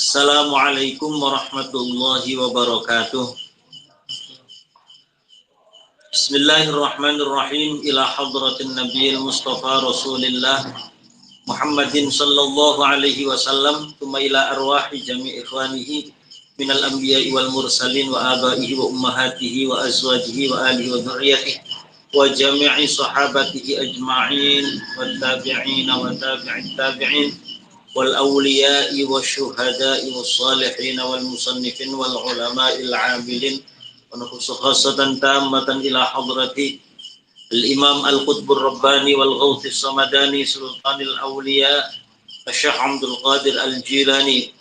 Assalamualaikum warahmatullahi wabarakatuh. Bismillahirrahmanirrahim. Ila hadratin nabiyil mustafa rasulillah Muhammadin sallallahu alaihi wasallam. Thumma ila arwahi jami' ikhwanihi minal anbiya'i wal mursalin wa abaihi wa ummahatihi wa azwajihi wa alihi wa dhurriyyatihi wa jami'i sahabatihi ajma'in wa tabi'ina wa tabi'it tabi'in wal awliya'i wasyuhada'i wassalihin wal musannifin wal ulama'il 'amilin wa nukhusu khassatan tammatan ila hadrati al-imam al-qutbur rabbani wal ghawthis samadani sultanil awliya Syekh Abdul Qadir al-Jilani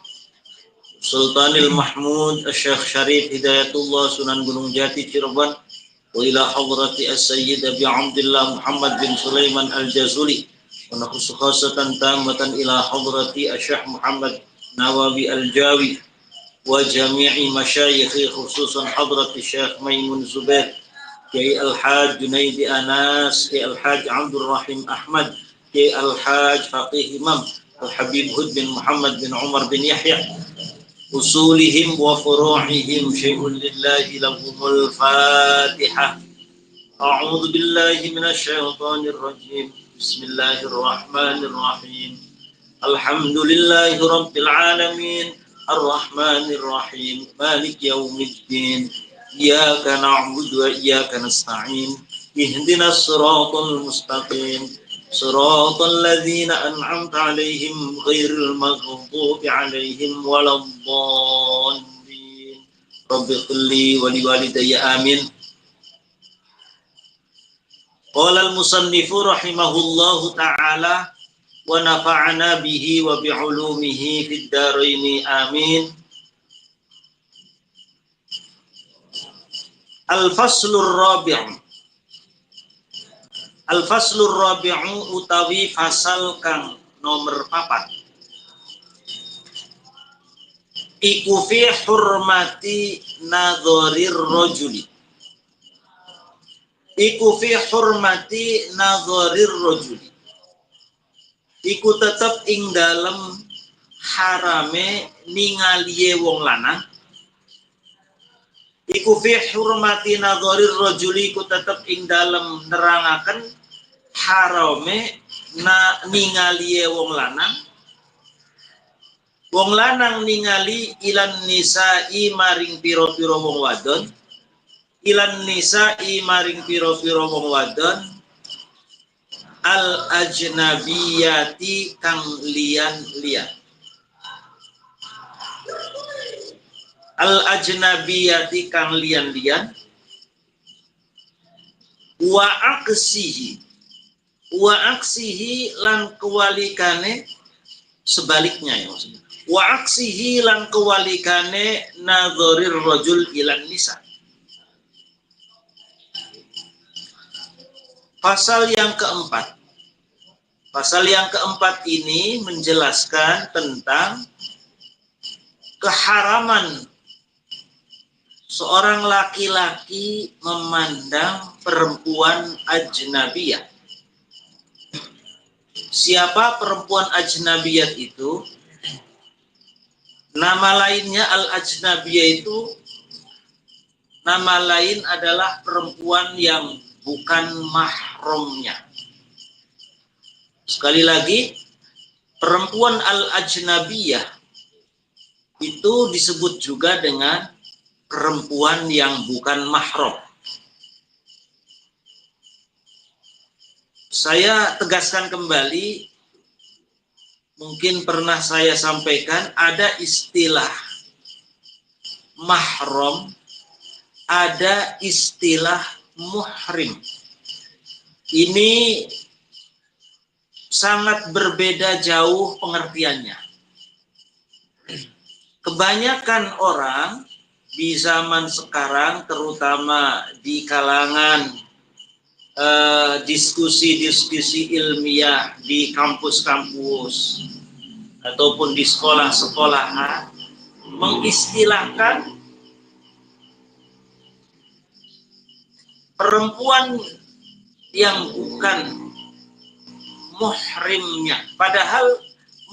Sultanil Mahmud Syekh Syarif Hidayatullah Sunan Gunung Jati Cirebon wa ila hadrati as-sayyid Abi Abdullah Muhammad bin Sulaiman al-Jazuli wa nakhusu khasatan tamatan ila hadrati Syekh Muhammad Nawawi al-Jawi wa jami'i masyayikhi khususan hadrati Syekh Maimun Zubair Kiai Al-Hajj Junaidi Anas Kiai Al-Hajj Abdul Rahim Ahmad Kiai Al-Hajj Faqih Imam Al-Habib Hud bin Muhammad bin Umar bin Yahya usulihim wa furu'ihim syai'un lillahi lahumul fatihah. A'udzu billahi minasy syaithanir rajim. Bismillahirrahmanirrahim. Alhamdulillahi rabbil alamin. Arrahmanir rahim. Maliki yaumiddin. Iyyaka na'budu wa iyyaka nasta'in. Ihdinas siratal mustaqim. Siratal ladzina an'amta 'alaihim ghairil maghdubi 'alaihim waladdallin. Rabbighfirli wa liwalidayya amin. Qala al-musannifu rahimahullahu ta'ala wa nafa'ana bihi wa bi'ulumihi fid dharain amin. Al-faslur rabi'. Al-faslur rabi'u utawi fasal kang nomor 4. Iku fi hurmati nadharir rajuli. Iku fi hurmati nadharir rajuli. Iku tetep ing dalem harame ningaliye wong lanang. Iku fi hurmati nadharir rajuli iku tetep ing dalem nerangaken harame ningaliye wong lanang. Wong lanang ningali ilan nisa'i maring pira-pira wong wadon. Ilan nisa'i maring pira-pira wong wadon. Al ajnabiyati kang liyan-liyan. Al ajnabiyati kang liyan-liyan. Wa aksihi lan kewalikane sebaliknya ya maksudnya. Wa aksihi lan kewalikane nadharir rajul ilan nisa. Pasal yang keempat. Pasal yang keempat ini menjelaskan tentang keharaman seorang laki-laki memandang perempuan ajnabiyah. Siapa perempuan ajnabiyah itu? Nama lainnya al-ajnabiyah itu, nama lain adalah perempuan yang bukan mahramnya. Sekali lagi, perempuan al-ajnabiyah itu disebut juga dengan perempuan yang bukan mahram. Saya tegaskan kembali, mungkin pernah saya sampaikan, ada istilah mahram, ada istilah muhrim. Ini sangat berbeda jauh pengertiannya. Kebanyakan orang di zaman sekarang, terutama di kalangan diskusi-diskusi ilmiah di kampus-kampus ataupun di sekolah-sekolahan, mengistilahkan perempuan yang bukan muhrimnya. Padahal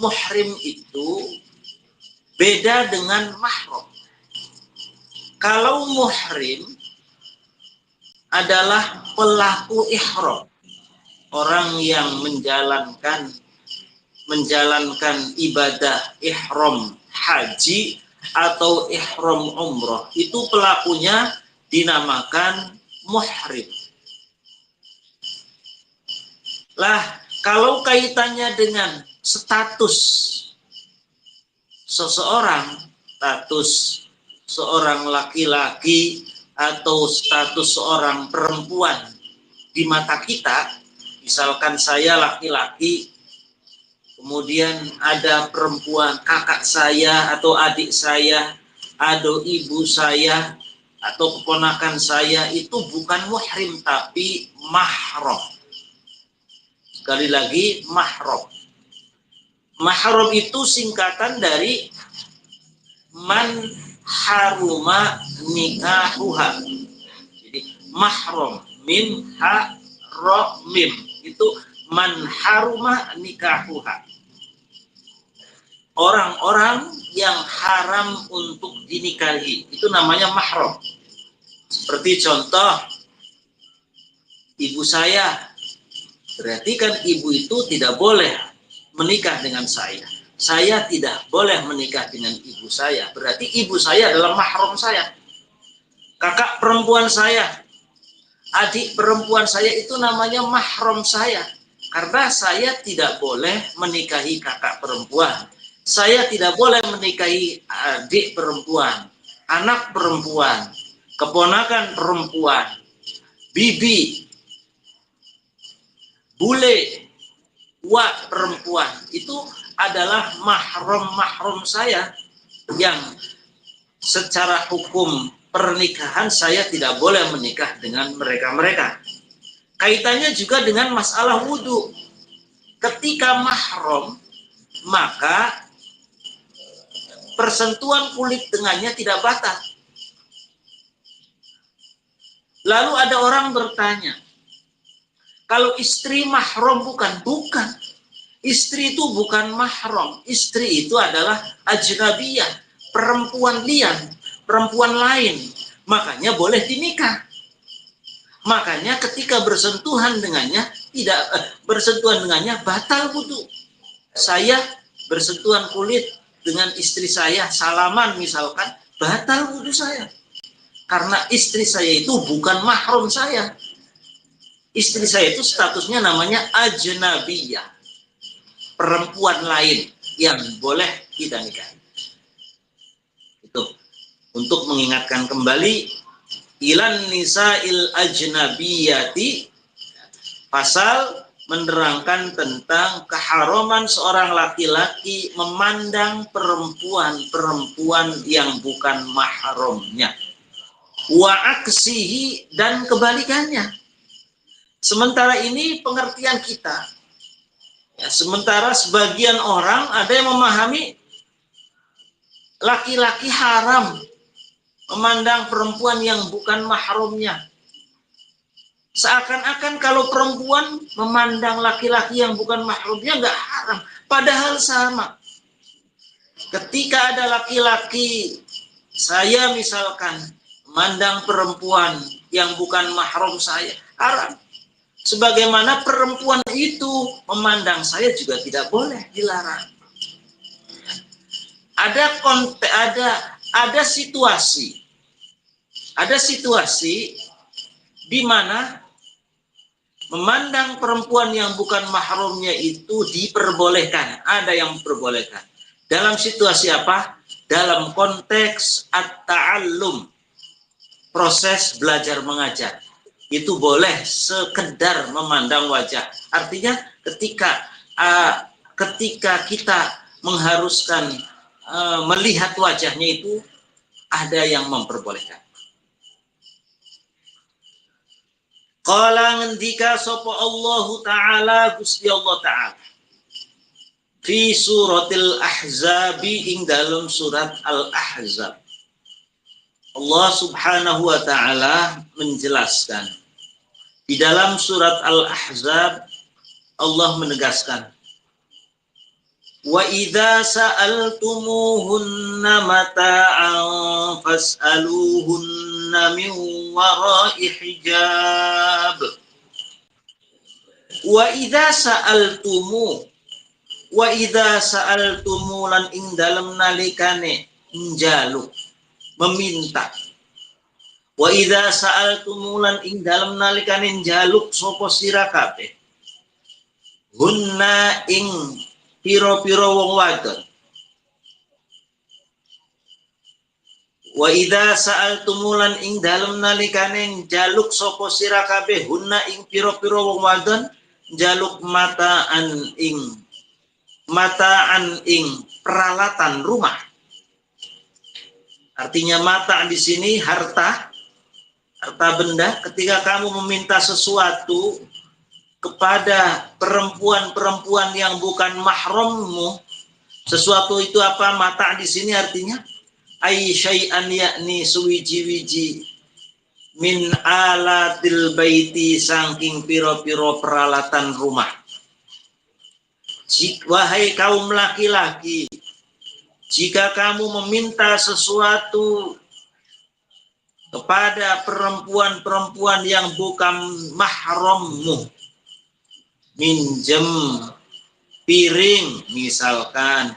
muhrim itu Beda dengan mahram. Kalau muhrim adalah pelaku ihram, orang yang menjalankan ibadah ihram haji atau ihram umroh, itu pelakunya dinamakan muhrim. Lah, kalau kaitannya dengan status seseorang, status seorang laki-laki atau status seorang perempuan di mata kita, misalkan saya laki-laki, kemudian ada perempuan, kakak saya atau adik saya, atau ibu saya atau keponakan saya, itu bukan muhrim tapi mahram. Sekali lagi, mahram. Mahram itu singkatan dari man haruma nikahuha. Jadi mahram, mim ha ro mim, itu man haruma nikahuha. Orang-orang yang haram untuk dinikahi, itu namanya mahram. Seperti contoh, ibu saya. Berarti kan ibu itu tidak boleh menikah dengan saya. Saya tidak boleh menikah dengan ibu saya. Berarti ibu saya adalah mahram saya. Kakak perempuan saya, adik perempuan saya itu namanya mahram saya. Karena saya tidak boleh menikahi kakak perempuan. Saya tidak boleh menikahi adik perempuan, anak perempuan, keponakan perempuan, bibi, bule, wak perempuan. Itu adalah mahram saya yang secara hukum pernikahan saya tidak boleh menikah dengan mereka-mereka. Kaitannya juga dengan masalah wudhu. Ketika mahram, maka persentuhan kulit dengannya tidak batal. Lalu ada orang bertanya, kalau istri mahram bukan? Bukan. Istri itu bukan mahram. Istri itu adalah ajnabiyah, perempuan lian, perempuan lain. Makanya boleh dinikah. Makanya ketika bersentuhan dengannya, batal wudu. Saya bersentuhan kulit dengan istri saya, salaman misalkan, batal wudu saya. Karena istri saya itu bukan mahram saya. Istri saya itu statusnya namanya ajnabiyah, perempuan lain yang boleh kita nikahi. Itu untuk mengingatkan kembali ilan nisa'il ajnabiyati, pasal menerangkan tentang keharaman seorang laki-laki memandang perempuan yang bukan mahramnya. Wa aksihi, dan kebalikannya. Sementara ini pengertian kita. Ya, sementara sebagian orang ada yang memahami laki-laki haram memandang perempuan yang bukan mahramnya. Seakan-akan kalau perempuan memandang laki-laki yang bukan mahramnya nggak haram. Padahal sama. Ketika ada laki-laki, saya misalkan memandang perempuan yang bukan mahram saya, haram. Sebagaimana perempuan itu memandang saya juga tidak boleh, dilarang. Ada situasi di mana memandang perempuan yang bukan mahramnya itu diperbolehkan. Ada yang memperbolehkan. Dalam situasi apa? Dalam konteks at-ta'allum, proses belajar mengajar. Itu boleh sekedar memandang wajah. Artinya ketika kita mengharuskan melihat wajahnya, itu ada yang memperbolehkan. Qala ngendika sapa Allah Ta'ala, Gusti Allah Ta'ala, fi suratil Ahzab, ing dalam surat Al-Ahzab. Allah Subhanahu wa Ta'ala menjelaskan di dalam surat Al-Ahzab, Allah menegaskan, Wa idza sa'altumuhunna mata'an fas'aluhunna min wara'i hijab. Wa idza sa'altumu lan ing dalem nalikane njaluk meminta. Wa idza sa'altumu lan ing dalem nalikane njaluk sapa sira kabeh hunna ing pira-pira wong wadon. Wa idza sa'altumu lan ing dalem nalikane njaluk sapa sira kabeh hunna ing pira-pira wong wadon njaluk mataan ing peralatan rumah. Artinya mata di sini harta benda. Ketika kamu meminta sesuatu kepada perempuan-perempuan yang bukan mahrammu, sesuatu itu apa? Mata di sini artinya ay syai'an, yakni suwiji-wiji min alatil baiti, saking piro-piro peralatan rumah. Wahai kaum laki-laki, jika kamu meminta sesuatu kepada perempuan-perempuan yang bukan mahrammu, minjem piring misalkan,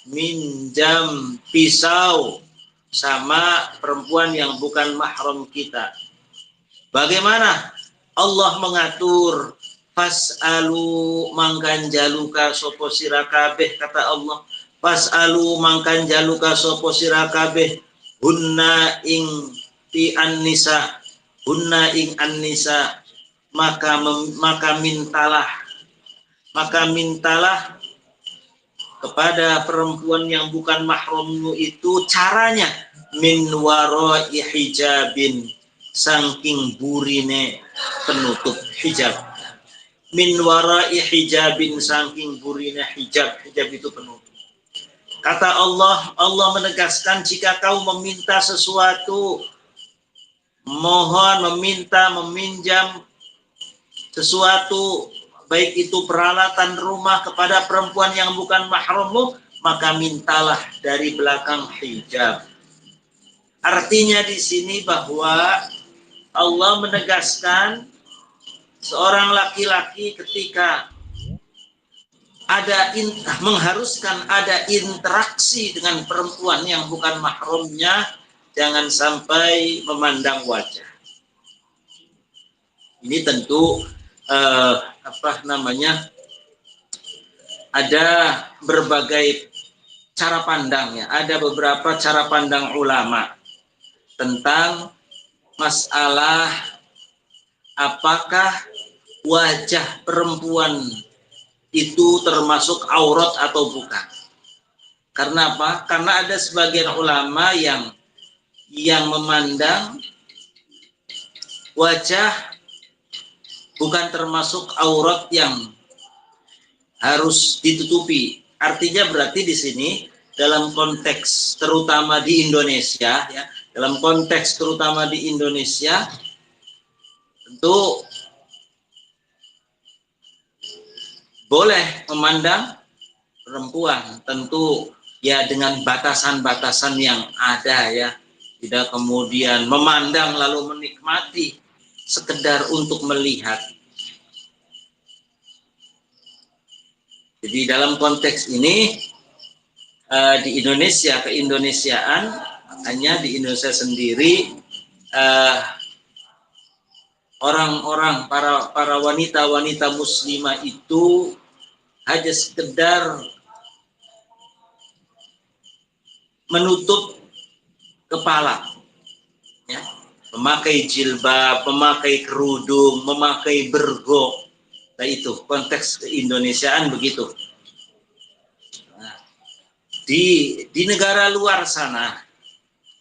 minjam pisau sama perempuan yang bukan mahram kita, bagaimana Allah mengatur? Fas'alu mangkan jaluka sopo sira kabeh, kata Allah, fas'alu mangkan jaluka sopo sira kabeh hunna ing ti an-nisa, hunna ing an-nisa, maka mintalah kepada perempuan yang bukan mahrammu itu caranya min wara'i hijabin, saking burine penutup hijab. Min wara'i hijabin, saking burine hijab itu penutup. Kata Allah menegaskan, jika kau meminta sesuatu, mohon, meminjam sesuatu, baik itu peralatan rumah, kepada perempuan yang bukan mahrammu, maka mintalah dari belakang hijab. Artinya di sini bahwa Allah menegaskan seorang laki-laki ketika mengharuskan ada interaksi dengan perempuan yang bukan mahramnya, jangan sampai memandang wajah. Ini tentu ada berbagai cara pandang ya. Ada beberapa cara pandang ulama tentang masalah apakah wajah perempuan itu termasuk aurat atau bukan. Karena apa? Karena ada sebagian ulama yang memandang wajah bukan termasuk aurat yang harus ditutupi. Artinya berarti di sini dalam konteks terutama di Indonesia ya, dalam konteks terutama di Indonesia tentu boleh memandang perempuan, tentu ya dengan batasan-batasan yang ada ya. Tidak kemudian memandang lalu menikmati sekedar untuk melihat. Jadi dalam konteks ini di Indonesia, keindonesiaan, makanya di Indonesia sendiri orang-orang para wanita-wanita muslimah itu hanya sekedar menutup kepala ya, memakai jilbab, memakai kerudung, memakai bergo. Nah itu konteks keindonesiaan begitu. Nah, di negara luar sana,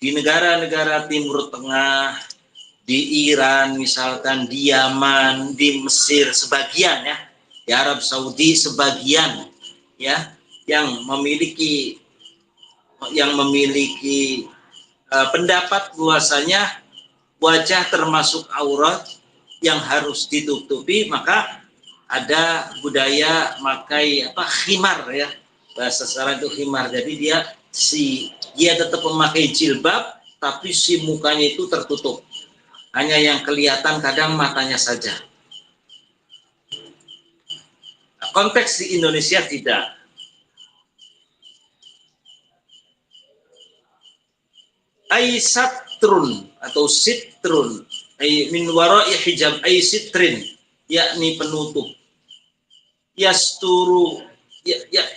di negara-negara Timur Tengah, di Iran misalkan, di Yaman, di Mesir sebagian ya, di Arab Saudi sebagian ya, yang memiliki pendapat bahwasanya wajah termasuk aurat yang harus ditutupi, maka ada budaya pakai khimar ya, bahasa sekarang itu khimar. Jadi dia tetap memakai jilbab, tapi si mukanya itu tertutup. Hanya yang kelihatan kadang matanya saja. Nah, konteks di Indonesia tidak. Aisatrun atau sitrun, min wara'i hijab, aisitrin, yakni penutup. Yasturu,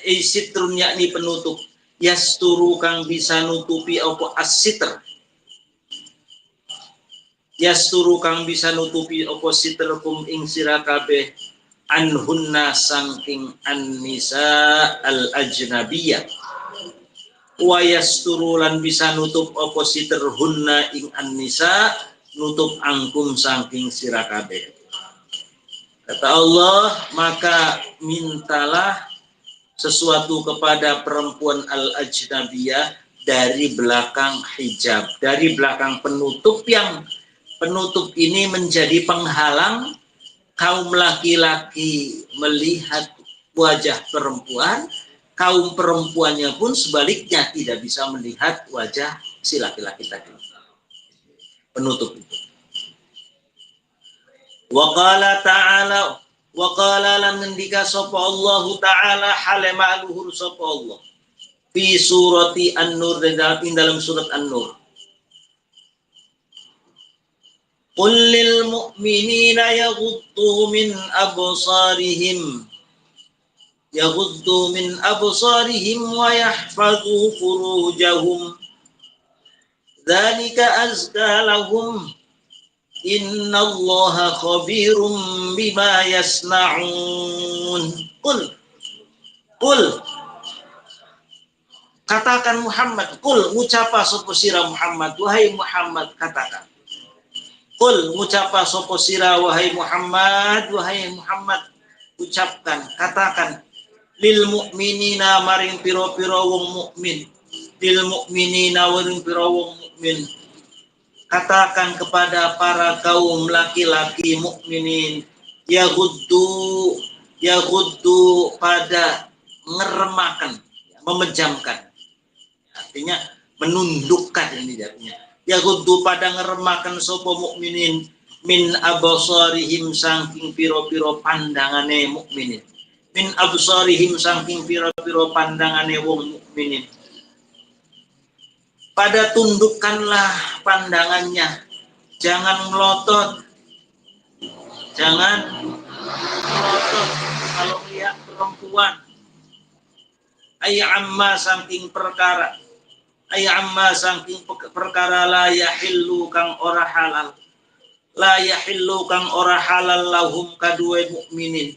aisitrun yakni penutup. Yasturu kang bisa nutupi apa as-sitr. Yasturu kang bisa nutupi apa sitrukum ing sira kabeh anhunna sangking an-nisa al-ajnabiyah. Wa yasturu lan bisa nutup apa sitruhunna ing an-nisa, nutup angkum sangking sira kabeh. Kata Allah, maka mintalah sesuatu kepada perempuan al-ajnabiyah dari belakang hijab, dari belakang penutup yang penutup ini menjadi penghalang kaum laki-laki melihat wajah perempuan, kaum perempuannya pun sebaliknya tidak bisa melihat wajah si laki-laki tadi. Penutup itu. Wa qala ta'ala, wa qala lan ngendika sapa Allah taala hale ma'luhur sapa Allah fi surati An-Nur, dalam surat An-Nur. Qul lil mu'minina yaghuddu min absarihim wa yahfazu furujahum dzalika azka lahum innallaha khabirum bima yasna'un. Qul katakan Muhammad, qul ngucapa sapa sira Muhammad, wahai Muhammad katakan. Qul ngucapa sapa sira wahai Muhammad ucapkan, katakan lil mu'minina maring pira-pira wong mukmin, lil mu'minina maring pira wong mukmin, katakan kepada para kaum laki-laki mukminin, yaghuddu pada ngeremakan, memejamkan, artinya menundukkan, ini artinya yaghuddu pada ngeremakan sapa mukminin min absarihim saking pira-pira pandangane mukminin, min absarihim saking pira-pira pandangane wong mukminin. Pada tundukkanlah pandangannya, jangan melotot kalau lihat perempuan. Amma saking perkara la yahillu kang ora halal, lahum kadue mukminin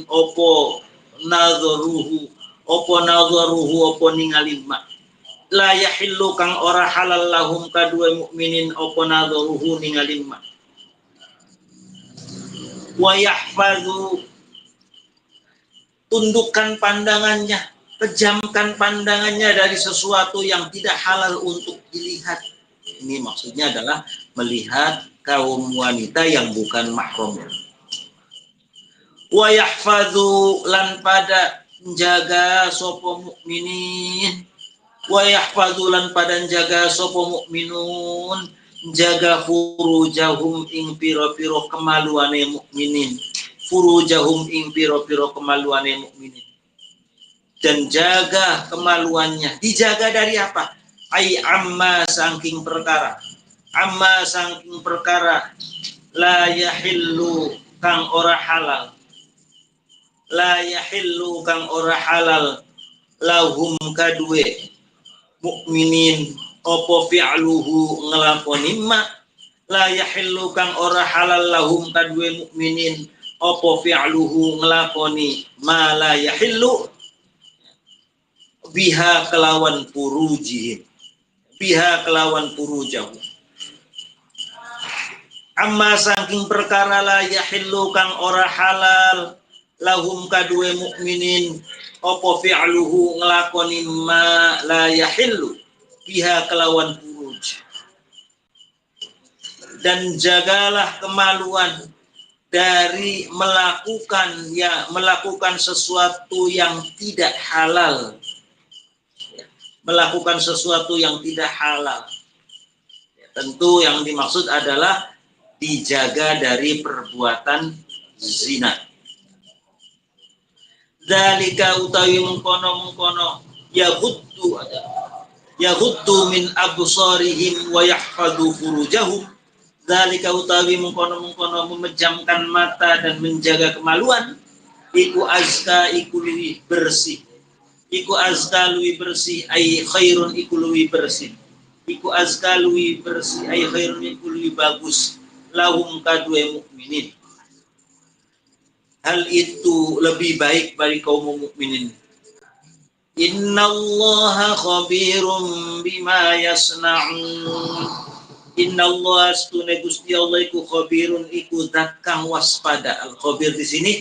opo nadharuhu opo ningali ma. La yahillu kang ora halal lahum kadue mukminin opo nadharuhu ningali ma. Wa yahfazu, tundukkan pandangannya, pejamkan pandangannya dari sesuatu yang tidak halal untuk dilihat. Ini maksudnya adalah melihat kaum wanita yang bukan mahramnya. Wa yahfazu lan pada menjaga sapa mukminin, wa yahfazu lan pada menjaga sapa mukminun, jaga furujahum ing pira-pira kemaluane mukminin, furujahum ing pira-pira kemaluane mukminin. Dan jaga kemaluannya, dijaga dari apa? Amma saking perkara la yahillu kang ora halal lahum kadue mukminin opo fi'luhu ngelakoni ma. La yahillu kang ora halal lahum kadue mukminin opo fi'luhu ngelakoni ma la yahillu biha kelawan furujihim, amma saking perkara la yahillu kang ora halal lahum kadue mukminin opo fi'luhu ngelakoni ma la yahillu biha kelawan furuj. Dan jagalah kemaluan dari melakukan sesuatu yang tidak halal. Melakukan sesuatu yang tidak halal. Tentu yang dimaksud adalah dijaga dari perbuatan zina. Dzalika utawi mengkono yaghuddu min absarihim wa yahfadhu furujahum. Dzalika utawi mengkono memejamkan mata dan menjaga kemaluan, iku azka iku luwih bersih. Iku azka luwih bersih ai khairun iku luwih bersih. Iku azka luwih bersih ay khairun iku luwih bagus lahum kadue mukminin. Hal itu lebih baik bagi kaum mukminin. Innallaha khabirum bima yasna'un. Innallaha astune Gusti Allah iku khabirun iku zat kang waspada. Al khabir di sini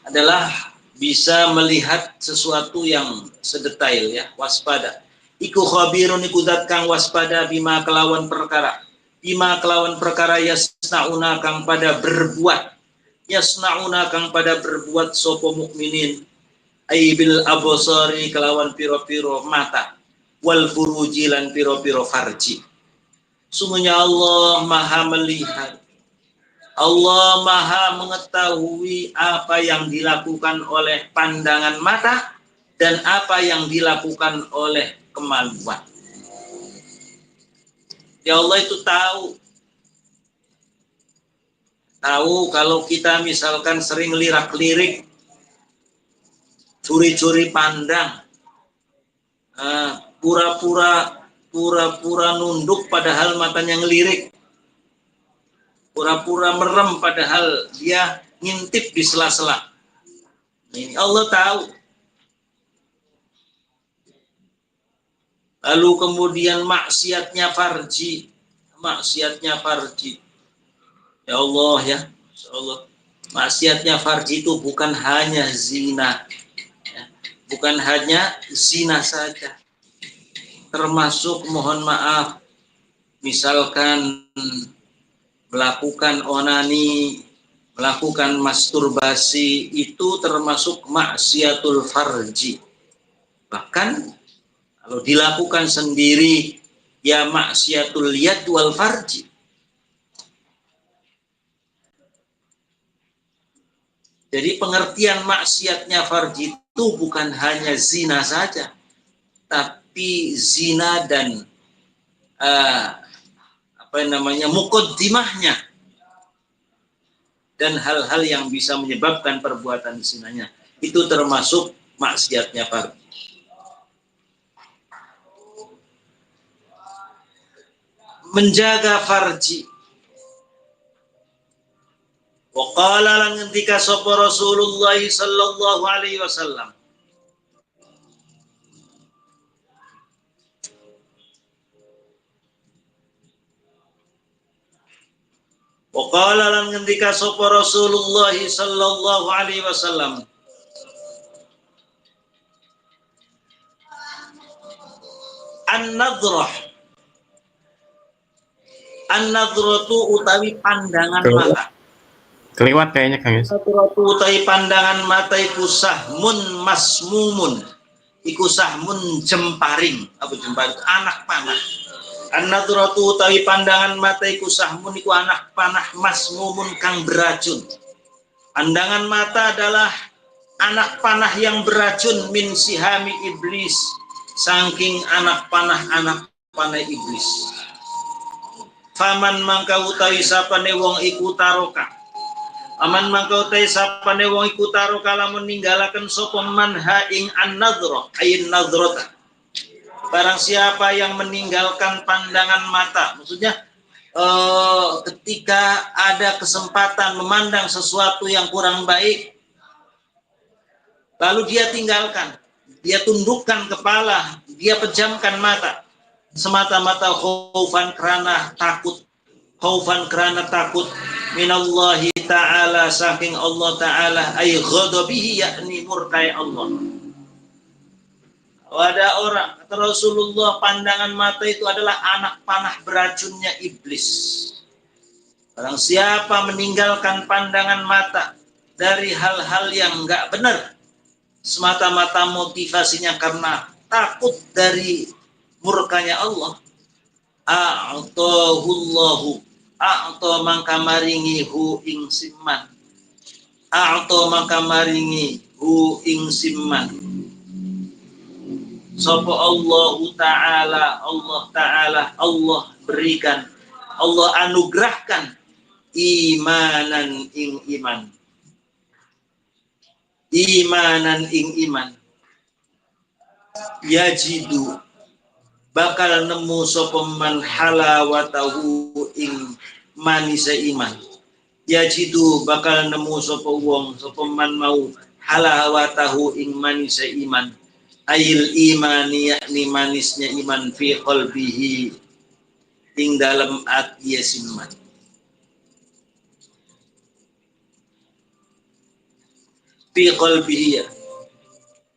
adalah bisa melihat sesuatu yang sedetail ya, waspada. Iku khabirun iku zat kang waspada bima kelawan perkara. Bima kelawan perkara yasnauna kang pada berbuat. Yasnauna kang pada berbuat sopo mukminin. Aibil abosari kelawan piro-piro mata. Wal furuji lan piro-piro farji. Sungguhnya Allah maha melihat. Allah maha mengetahui apa yang dilakukan oleh pandangan mata dan apa yang dilakukan oleh kemaluan. Ya Allah itu tahu kalau kita misalkan sering lirak-lirik, curi-curi pandang, pura-pura nunduk padahal matanya ngelirik, pura-pura merem padahal dia ngintip di sela-sela. Ini Allah tahu. Lalu kemudian maksiatnya farji. Ya Allah ya, Masya Allah. Maksiatnya farji itu bukan hanya zina, ya. Bukan hanya zina saja. Termasuk mohon maaf, misalkan melakukan onani, melakukan masturbasi, itu termasuk maksiatul farji. Bahkan kalau dilakukan sendiri, ya maksiatul yad wal farji. Jadi pengertian maksiatnya farji itu bukan hanya zina saja, tapi zina dan muqaddimahnya dan hal-hal yang bisa menyebabkan perbuatan zinanya. Itu termasuk maksiatnya farji. Menjaga farji. Wa qala lan ngendika sapa Rasulullah sallallahu alaihi wasallam. Wa qala lan ngendika sapa Rasulullah sallallahu alaihi wasallam. An-nadratu utawi pandangan mata. Keliwat kayaknya Kang Yus. An-nadratu utawi pandangan mata iku sahmun masmumun. Iku sahmun jemparing. Apa jemparing? Anak panah. An-nadratu utawi pandangan mata iku sahmun iku anak panah masmumun kang beracun. Pandangan mata adalah anak panah yang beracun min sihami iblis. Saking anak panah iblis. Faman mangka utawi sapane wong iku taroka. Aman mangka utawi sapane wong iku taroka lamun ninggalaken sapa manha ing an-nadhrah ayin nadhrata. Barang siapa yang meninggalkan pandangan mata, maksudnya ketika ada kesempatan memandang sesuatu yang kurang baik, lalu dia tinggalkan, dia tundukkan kepala, dia pejamkan mata, semata-mata khaufan karena takut minallahi ta'ala saking Allah ta'ala ay ghadabihi yakni murkai Allah. Ada orang, kata Rasulullah, pandangan mata itu adalah anak panah beracunnya iblis. Barang siapa meninggalkan pandangan mata dari hal-hal yang enggak benar, semata-mata motivasinya karena takut dari murkanya Allah, a'tahullahu, a'ta mangka maringi hu ing simman, a'ta mangka maringi hu ing simman sapa Allah Ta'ala, Allah berikan, Allah anugerahkan imanan ing iman, imanan ing iman, yajidu bakal nemu sapa man halawatahu ing manise iman, yajidu bakal nemu sapa wong sapa man mau halawatahu ing manise iman, ail imani yakni manisnya iman fi qalbihi ing dalam ati iman, fi qalbihi ya,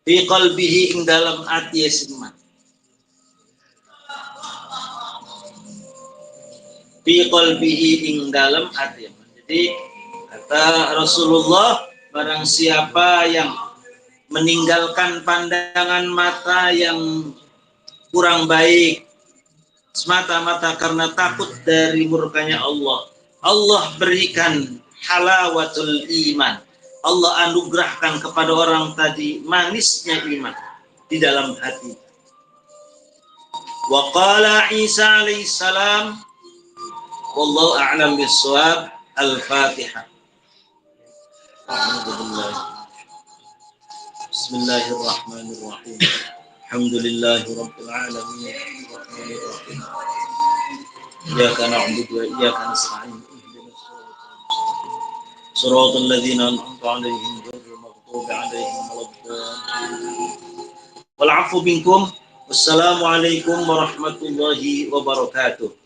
fi qalbihi ing dalam ati iman, fi qalbihi ing dalam ati iman. Jadi kata Rasulullah, barang siapa yang meninggalkan pandangan mata yang kurang baik semata-mata karena takut dari murkanya Allah, Allah berikan halawatul iman, Allah anugerahkan kepada orang tadi manisnya iman di dalam hati. Wa qala Isa alaihissalam, wallahu a'lam bissawab. Al-Fatihah. Bismillahirrahmanirrahim. Alhamdulillahi rabbil alamin. Arrahmanir rahim. Iyyaka na'budu wa iyyaka nasta'in. Shiratal ladzina an'amta 'alaihim ghairil maghdubi 'alaihim waladdallin. Wal 'afwu minkum. Wassalamu alaikum warahmatullahi wabarakatuh.